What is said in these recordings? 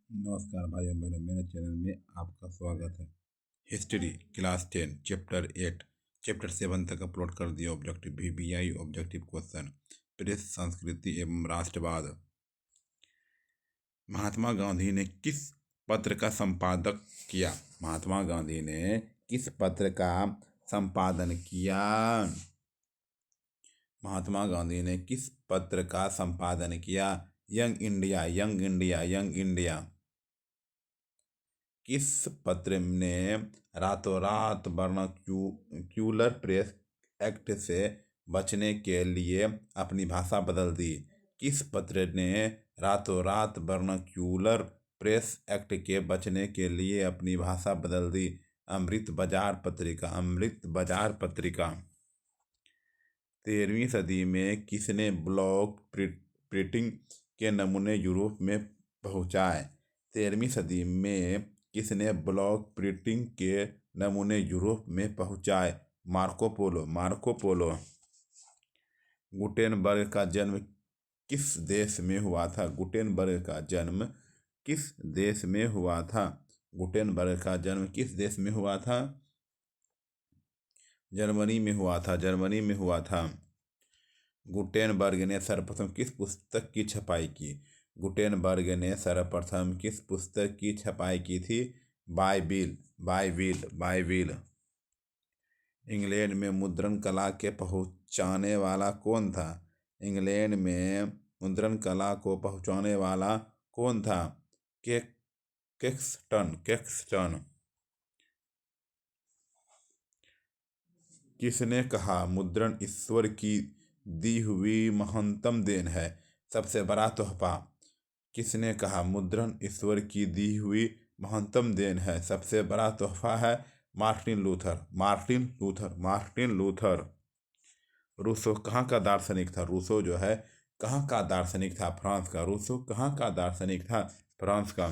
नमस्कार भाइयों बहनों, मेरे चैनल में आपका स्वागत है। हिस्ट्री क्लास 10 चैप्टर 8 चैप्टर 7 तक अपलोड कर दिया। Objective VBI objective question, press, संस्कृति एवं राष्ट्रवाद। महात्मा गांधी ने किस पत्र का संपादक किया? महात्मा गांधी ने किस पत्र का संपादन किया? महात्मा गांधी ने किस पत्र का संपादन किया? Young India, young India, young India. किस पत्र ने रातों रात वर्नाक्यूलर प्रेस एक्ट से बचने के लिए अपनी भाषा बदल दी? किस पत्र ने रातों रात वर्नाक्यूलर प्रेस एक्ट के बचने के लिए अपनी भाषा बदल दी? अमृत बाजार पत्रिका, अमृत बाजार पत्रिका। 13वीं सदी में किसने ब्लॉक प्रिंटिंग के नमूने यूरोप में पहुंचाए? 13वीं सदी में किसने ब्लॉक प्रिंटिंग के नमूने यूरोप में पहुंचाए? Marco Polo, Marco Polo. Gutenberg का जन्म किस देश में हुआ था? गुटेनबर्ग का जन्म किस देश में हुआ था? गुटेनबर्ग का जन्म किस देश में हुआ था? जर्मनी में हुआ था, जर्मनी में हुआ था। गुटेनबर्ग ने सर्वप्रथम किस पुस्तक की छपाई की? गुटेनबर्ग ने सर्वप्रथम किस पुस्तक की छपाई की थी? Bible, Bible, Bible. इंग्लैंड में मुद्रण कला के पहुंचाने वाला कौन था? इंग्लैंड में मुद्रण कला को पहुंचाने वाला कौन था? Caxton, Caxton. किसने कहा मुद्रण ईश्वर की दी हुई महत्तम देन है, सबसे बड़ा तोहफा? किसने कहा मुद्रण ईश्वर की दी हुई महत्तम देन है, सबसे बड़ा तोहफा है? Martin Luther, Martin Luther, Martin Luther. Rousseau कहाँ का दार्शनिक था? रूसो जो है कहाँ का दार्शनिक था? फ्रांस का। रूसो कहाँ का दार्शनिक था? फ्रांस का।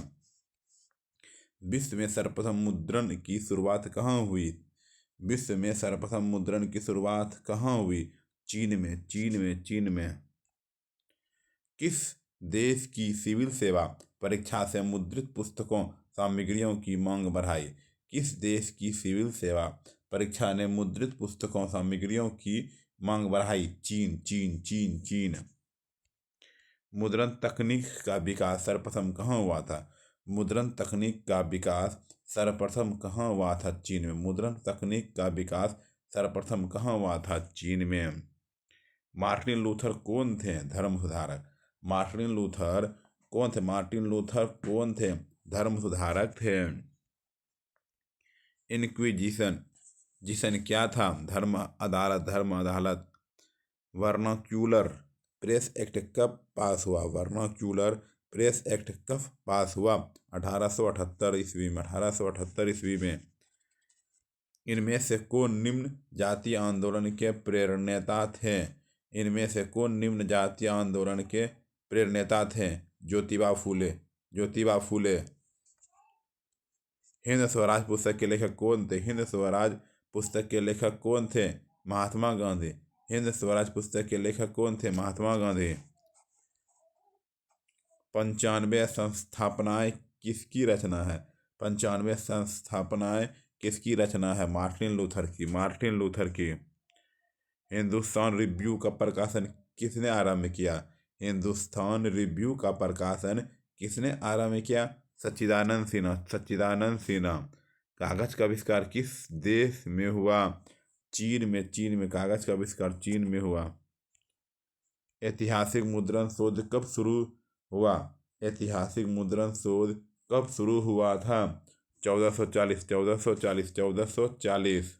विश्व में सर्वप्रथम मुद्रण की शुरुआत कहाँ हुई? विश्व में सर्वप्रथम मुद्रण की शुरुआत कहाँ हुई? चीन में, चीन में, चीन में। किस देश की सिविल सेवा परीक्षा से मुद्रित पुस्तकों सामग्रियों की मांग बढ़ाई? किस देश की सिविल सेवा परीक्षा ने मुद्रित पुस्तकों सामग्रियों की मांग बढ़ाई? चीन, चीन, चीन, चीन। मुद्रण तकनीक का विकास सर्वप्रथम कहाँ हुआ था? मुद्रण तकनीक का विकास सर्वप्रथम कहाँ हुआ था? चीन में। मुद्रण तकनीक का विकास सर्वप्रथम कहाँ हुआ था? चीन में। मार्टिन लूथर कौन थे? धर्म सुधारक। मार्टिन लूथर कौन थे? मार्टिन लूथर कौन थे? धर्म सुधारक थे। इनक्विजिशन, जिसन क्या था? धर्म अदालत, धर्म अदालत। वर्नाक्यूलर प्रेस एक्ट कब पास हुआ? वर्नाक्यूलर प्रेस एक्ट कब पास हुआ? 1878 ईस्वी में, 1878 ईस्वी में। इनमें से कौन निम्न जातीय आंदोलन के प्रेरणेता थे? इनमें से कौन निम्न जातीय आंदोलन के प्रेरणेता थे? ज्योतिबा फूले, ज्योतिबा फूले। हिंद स्वराज पुस्तक के लेखक कौन थे? हिंद स्वराज पुस्तक के लेखक कौन थे? महात्मा गांधी। हिंद स्वराज पुस्तक के लेखक कौन थे? महात्मा गांधी। 95 संस्थापनाएं किसकी रचना है? 95 संस्थापनाएं किसकी रचना है? मार्टिन लूथर की, मार्टिन लूथर की। हिंदुस्तान रिव्यू का प्रकाशन किसने आरंभ किया? हिंदुस्तान रिव्यू का प्रकाशन किसने आरंभ किया? सच्चिदानंद सिन्हा, सच्चिदानंद सिन्हा। कागज का आविष्कार किस देश में हुआ? चीन में, चीन में। कागज का आविष्कार चीन में हुआ। ऐतिहासिक मुद्रण शोध कब शुरू हुआ? ऐतिहासिक मुद्रण शोध कब शुरू हुआ था? 1440, 1440, 1440।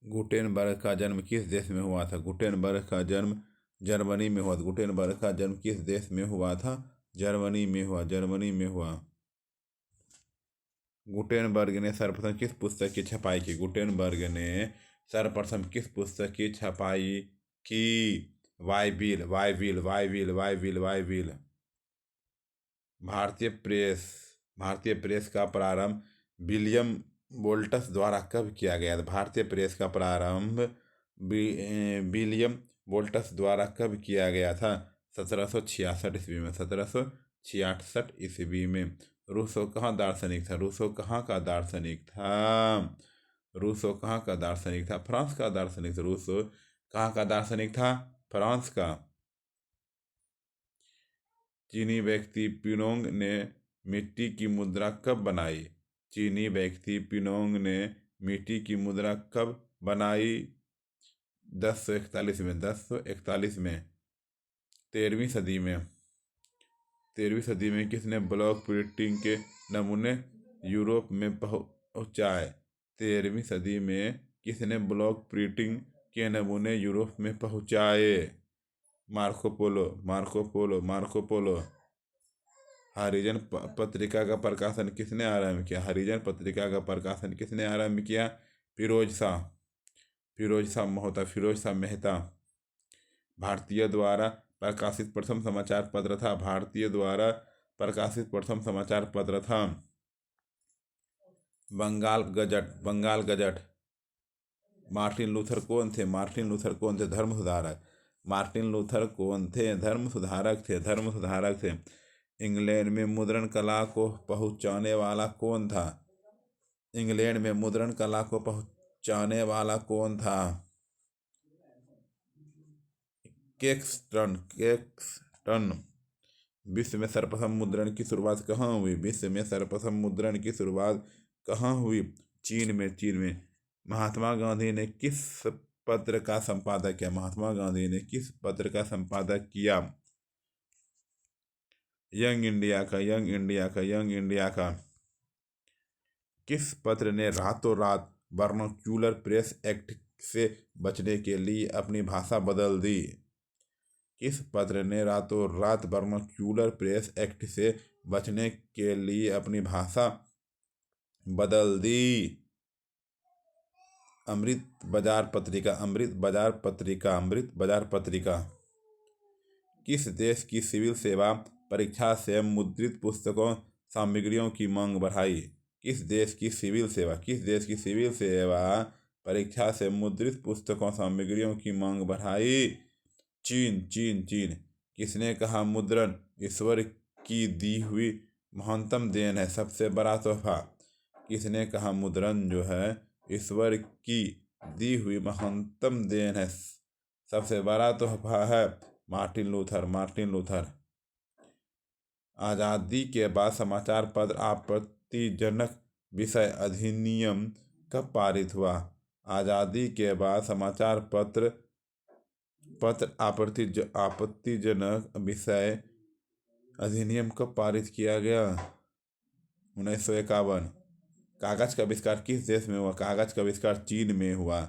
गुटेनबर्ग का जन्म किस देश में हुआ था? गुटेनबर्ग का जन्म जर्मनी में हुआ। गुटेनबर्ग का जन्म किस देश में हुआ था? जर्मनी में हुआ, जर्मनी में हुआ। गुटेनबर्ग ने सर्वप्रथम किस पुस्तक की छपाई की? गुटेनबर्ग ने सर्वप्रथम किस पुस्तक की छपाई की? वाइविल वाइविल वाइविल वाइविल वाइविल। भारतीय प्रेस भारतीय प्रेस का प्रारंभ विलियम वोल्टस द्वारा कब किया गया था? भारतीय प्रेस का प्रारंभ विलियम वोल्टस द्वारा कब किया गया था? 1766 ईस्वी में। 1766 ईस्वी में। रूसो कहाँ दार्शनिक था? रूसो कहाँ का दार्शनिक था? रूसो कहाँ का दार्शनिक था? फ्रांस का दार्शनिक था। रूसो कहाँ का दार्शनिक था? फ्रांस का। चीनी व्यक्ति पिनोंग ने मिट्टी की मुद्रा कब बनाई? चीनी व्यक्ति पिनोंग ने मिट्टी की मुद्रा कब बनाई? 1041 में। 1041 में। 13वीं सदी में किसने ब्लॉक प्रिंटिंग के नमूने यूरोप में पहुँचाए? 13वीं सदी में किसने ब्लॉक प्रिंटिंग के नमूने यूरोप में पहुँचाए? Marco Polo. हरिजन पत्रिका का प्रकाशन किसने आरंभ किया? हरिजन पत्रिका का प्रकाशन किसने आरंभ किया? फिरोज शाह मेहता। भारतीय द्वारा प्रकाशित प्रथम समाचार पत्र था। भारतीय द्वारा प्रकाशित प्रथम समाचार पत्र था बंगाल गजट। मार्टिन लूथर कौन थे? धर्म सुधारक थे। इंग्लैंड में मुद्रण कला को पहुंचाने वाला कौन था? केक्सटन। विश्व में सर्वप्रथम मुद्रण की शुरुआत कहाँ हुई? चीन में। महात्मा गांधी ने किस पत्र का संपादक किया? यंग इंडिया का। किस पत्र ने रातों रात वर्नाक्यूलर प्रेस एक्ट से बचने के लिए अपनी भाषा बदल दी? किस पत्र ने रातों रात वर्नाक्यूलर प्रेस एक्ट से बचने के लिए अपनी भाषा बदल दी? अमृत बाजार पत्रिका। किस देश की सिविल सेवा परीक्षा से मुद्रित पुस्तकों सामग्रियों की मांग बढ़ाई? किस देश की सिविल सेवा परीक्षा से मुद्रित पुस्तकों सामग्रियों की मांग बढ़ाई? चीन। किसने कहा मुद्रण ईश्वर की दी हुई महानतम देन है, सबसे बड़ा तोहफा? किसने कहा मुद्रण जो है ईश्वर की दी हुई महानतम देन है, सबसे बड़ा तोहफा है? Martin Luther. आज़ादी के बाद समाचार पत्र आपत्तिजनक विषय अधिनियम कब पारित हुआ? आज़ादी के बाद समाचार पत्र आपत्तिजनक विषय अधिनियम कब पारित किया गया? 1951। कागज का आविष्कार किस देश में हुआ? कागज का आविष्कार चीन में हुआ।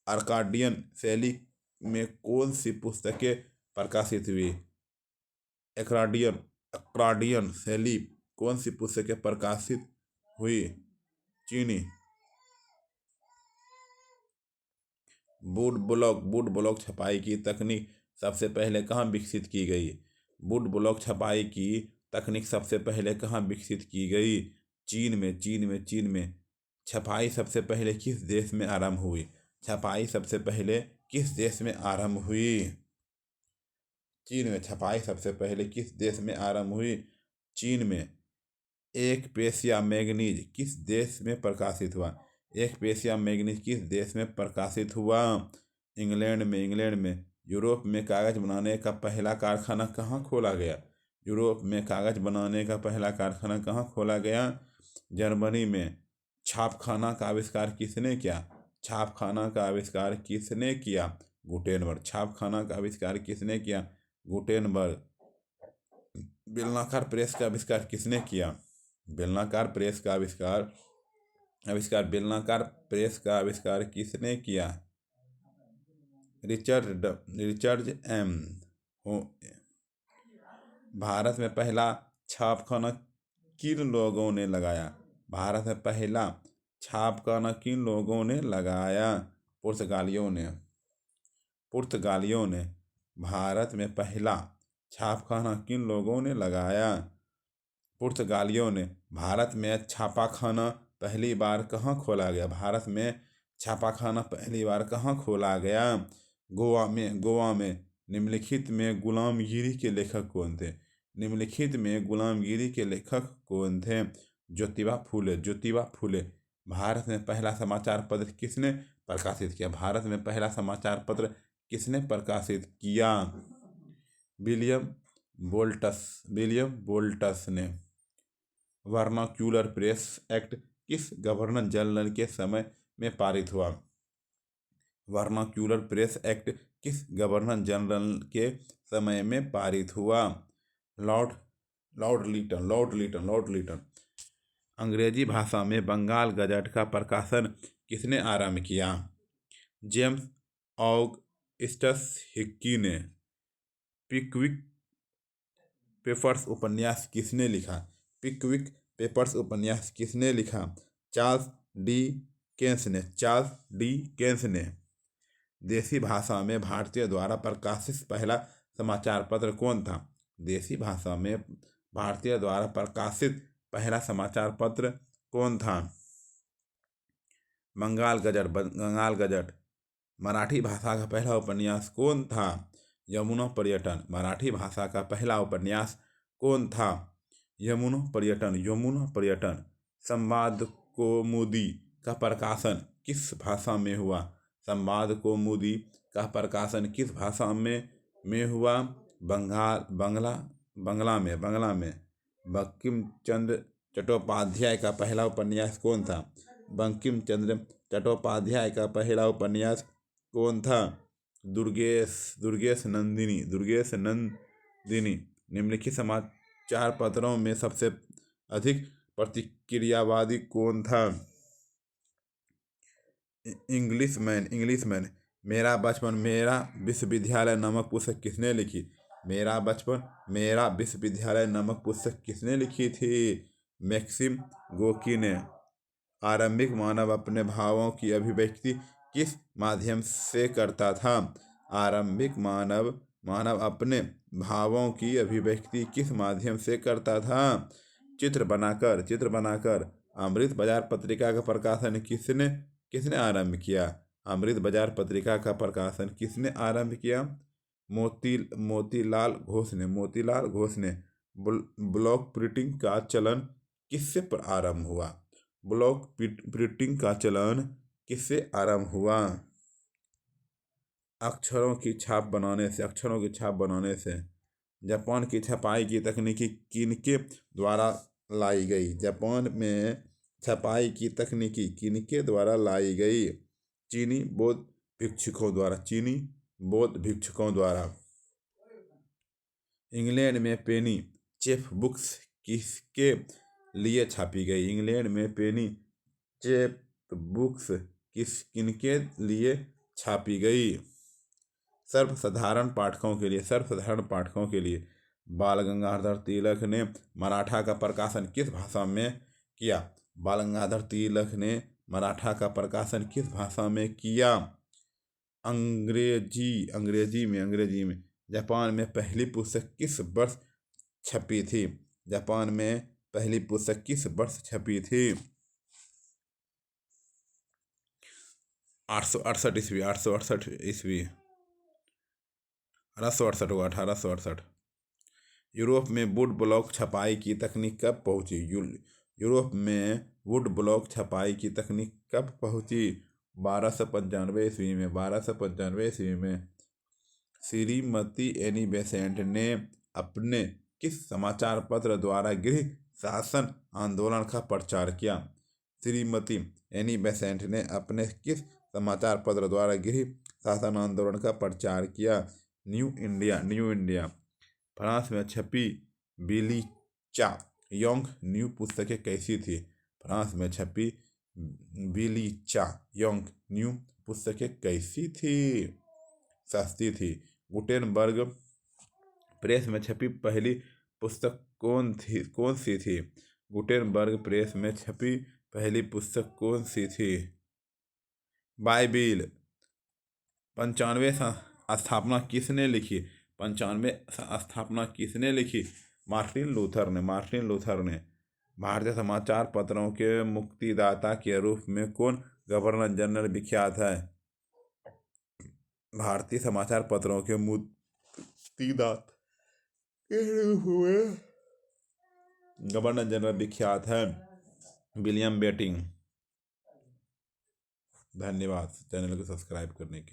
अर्काडियन शैली में कौन सी पुस्तकें प्रकाशित हुई? अर्काडियन शैली कौन सी पुस्तकें प्रकाशित हुई? चीनी। वुड ब्लॉक छपाई की तकनीक सबसे पहले कहाँ विकसित की गई? वुड ब्लॉक छपाई की तकनीक सबसे पहले कहाँ विकसित की गई? चीन में। छपाई सबसे पहले किस देश में आरंभ हुई? चीन में। छपाई सबसे पहले किस देश में आरंभ हुई? चीन में। एक पेशिया मैगनीज किस देश में प्रकाशित हुआ? इंग्लैंड में। यूरोप में कागज बनाने का पहला कारखाना कहाँ खोला गया? जर्मनी में। छापखाना का आविष्कार किसने किया? गुटेनबर्ग। बेलनाकार प्रेस का आविष्कार किसने किया? रिचर्ड एम भारत में पहला छापखाना किन लोगों ने लगाया? पुर्तगालियों ने। भारत में पहला छापखाना किन लोगों ने लगाया? पुर्तगालियों ने। भारत में छापाखाना पहली बार कहाँ खोला गया? भारत में छापाखाना पहली बार कहाँ खोला गया? गोवा में। निम्नलिखित में गुलामगिरी के लेखक कौन थे? निम्नलिखित में गुलामगिरी के लेखक कौन थे? ज्योतिबा फूले। भारत में पहला समाचार पत्र किसने प्रकाशित किया? भारत में पहला समाचार पत्र किसने प्रकाशित किया? विलियम बोल्टस ने। वर्नाक्यूलर प्रेस एक्ट किस गवर्नर जनरल के समय में पारित हुआ? वर्नाक्यूलर प्रेस एक्ट किस गवर्नर जनरल के समय में पारित हुआ? Lord Lytton. अंग्रेजी भाषा में बंगाल गजट का प्रकाशन किसने आरंभ किया? जेम्स ऑगस्टस हिक्की ने। पिकविक पेपर्स उपन्यास किसने लिखा? पिकविक पेपर्स उपन्यास किसने लिखा? चार्ल्स डी केन्स ने। देसी भाषा में भारतीय द्वारा प्रकाशित पहला समाचार पत्र कौन था? देसी भाषा में भारतीय द्वारा प्रकाशित पहला समाचार पत्र कौन था? बंगाल गजट। मराठी भाषा का पहला उपन्यास कौन था? यमुना पर्यटन। मराठी भाषा का पहला उपन्यास कौन था? यमुना पर्यटन। संवाद कौमुदी का प्रकाशन किस भाषा में हुआ? संवाद कौमुदी का प्रकाशन किस भाषा में हुआ? बंगला में। बंकिम चंद्र चट्टोपाध्याय का पहला उपन्यास कौन था? बंकिम चंद्र चट्टोपाध्याय का पहला उपन्यास कौन था? दुर्गेश नंदिनी। निम्नलिखित समाचार पत्रों में सबसे अधिक प्रतिक्रियावादी कौन था? इंग्लिशमैन। मेरा बचपन मेरा विश्वविद्यालय नामक पुस्तक किसने लिखी? मेरा बचपन मेरा विश्वविद्यालय नामक पुस्तक किसने लिखी थी? मैक्सिम गोर्की ने। आरंभिक मानव अपने भावों की अभिव्यक्ति किस माध्यम से करता था? आरंभिक मानव अपने भावों की अभिव्यक्ति किस माध्यम से करता था? चित्र बनाकर। अमृत बाजार पत्रिका का प्रकाशन किसने आरंभ किया? अमृत बाजार पत्रिका का प्रकाशन किसने आरंभ किया? मोतीलाल घोष ने। ब्लॉक प्रिंटिंग का चलन किससे आरंभ हुआ? ब्लॉक प्रिंटिंग का चलन किससे आरंभ हुआ? अक्षरों की छाप बनाने से। जापान की छपाई की तकनीकी किनके द्वारा लाई गई? जापान में छपाई की तकनीकी किनके द्वारा लाई गई? चीनी बौद्ध भिक्षुकों द्वारा। इंग्लैंड में पेनी चेप बुक्स किसके लिए छापी गई? इंग्लैंड में पेनी चेप बुक्स किनके लिए छापी गई? सर्वसाधारण पाठकों के लिए बाल गंगाधर तिलक ने मराठा का प्रकाशन किस भाषा में किया? बाल गंगाधर तिलक ने मराठा का प्रकाशन किस भाषा में किया? अंग्रेजी में। जापान में पहली पुस्तक किस वर्ष छपी थी? जापान में पहली पुस्तक किस वर्ष छपी थी? 868 ईस्वी। 1868। यूरोप में वुड ब्लॉक छपाई की तकनीक कब पहुंची? यूरोप में वुड ब्लॉक छपाई की तकनीक कब पहुंची? 1295 ईस्वी में। श्रीमती एनी बेसेंट ने अपने किस समाचार पत्र द्वारा गृह शासन आंदोलन का प्रचार किया? श्रीमती एनी बेसेंट ने अपने किस समाचार पत्र द्वारा गृह शासन आंदोलन का प्रचार किया? New India. फ्रांस में छपी बिली चा योंग न्यू पुस्तकें कैसी थी? फ्रांस में छपी बिली चा योंग न्यू पुस्तकें कैसी थी? सस्ती थी। गुटेनबर्ग प्रेस में छपी पहली पुस्तक कौन सी थी? गुटेनबर्ग प्रेस में छपी पहली पुस्तक कौन सी थी? बाइबिल। 95 स्थापना किसने लिखी? 95 स्थापना किसने लिखी? मार्टिन लूथर ने। भारतीय समाचार पत्रों के मुक्तिदाता के रूप में कौन गवर्नर जनरल विख्यात है? भारतीय समाचार पत्रों के मुक्तिदाता के रूप में गवर्नर जनरल विख्यात है विलियम बेंटिक। धन्यवाद चैनल को सब्सक्राइब करने के लिए।